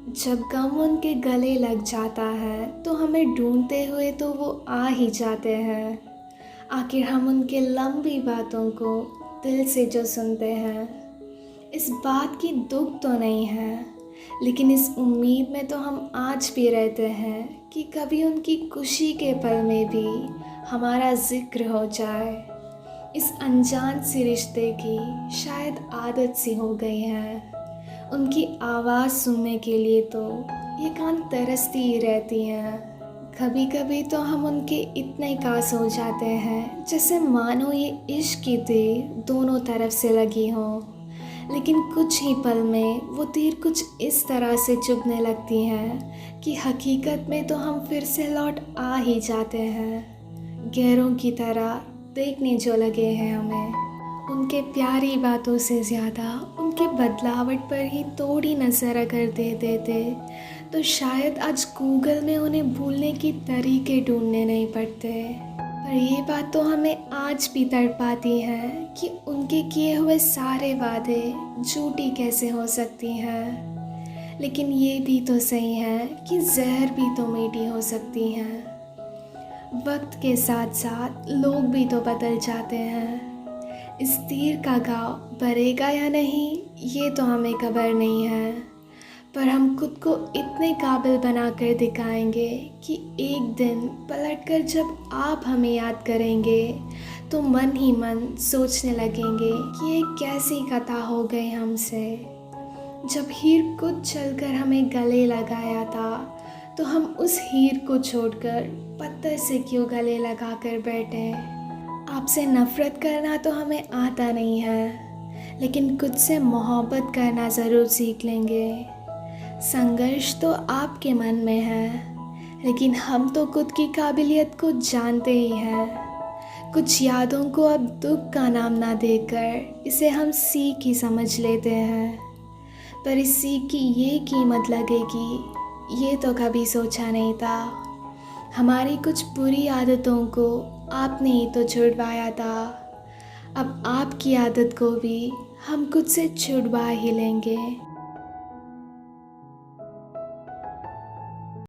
जब गम उनके गले लग जाता है तो हमें ढूंढते हुए तो वो आ ही जाते हैं। आखिर हम उनके लंबी बातों को दिल से जो सुनते हैं, इस बात की दुख तो नहीं है, लेकिन इस उम्मीद में तो हम आज भी रहते हैं कि कभी उनकी खुशी के पल में भी हमारा जिक्र हो जाए। इस अनजान सी रिश्ते की शायद आदत सी हो गई है। उनकी आवाज़ सुनने के लिए तो ये कान तरसती ही रहती हैं। कभी कभी तो हम उनके इतने पास हो जाते हैं जैसे मानो ये इश्क की तीर दोनों तरफ से लगी हो, लेकिन कुछ ही पल में वो तीर कुछ इस तरह से चुभने लगती हैं कि हकीकत में तो हम फिर से लौट आ ही जाते हैं, गैरों की तरह देखने जो लगे हैं हमें। उनके प्यारी बातों से ज़्यादा उनके बदलावट पर ही थोड़ी नज़र अगर दे देते तो शायद आज गूगल में उन्हें भूलने की तरीके ढूंढने नहीं पड़ते। पर ये बात तो हमें आज भी तड़पाती है कि उनके किए हुए सारे वादे झूठी कैसे हो सकती हैं। लेकिन ये भी तो सही है कि जहर भी तो मीठी हो सकती हैं। वक्त के साथ साथ लोग भी तो बदल जाते हैं। इस तीर का घाव भरेगा या नहीं ये तो हमें खबर नहीं है, पर हम खुद को इतने काबिल बना कर दिखाएंगे कि एक दिन पलटकर जब आप हमें याद करेंगे तो मन ही मन सोचने लगेंगे कि ये कैसी कथा हो गई हमसे। जब हीर खुद चलकर हमें गले लगाया था तो हम उस हीर को छोड़कर पत्थर से क्यों गले लगा कर बैठे। आपसे नफ़रत करना तो हमें आता नहीं है, लेकिन खुद से मोहब्बत करना ज़रूर सीख लेंगे। संघर्ष तो आपके मन में है, लेकिन हम तो खुद की काबिलियत को जानते ही हैं। कुछ यादों को अब दुख का नाम ना देकर इसे हम सीख ही समझ लेते हैं, पर इस सीख की ये कीमत लगेगी ये तो कभी सोचा नहीं था। हमारी कुछ बुरी आदतों को आपने ही तो छुड़वाया था, अब आपकी आदत को भी हम खुद से छुड़वा ही लेंगे।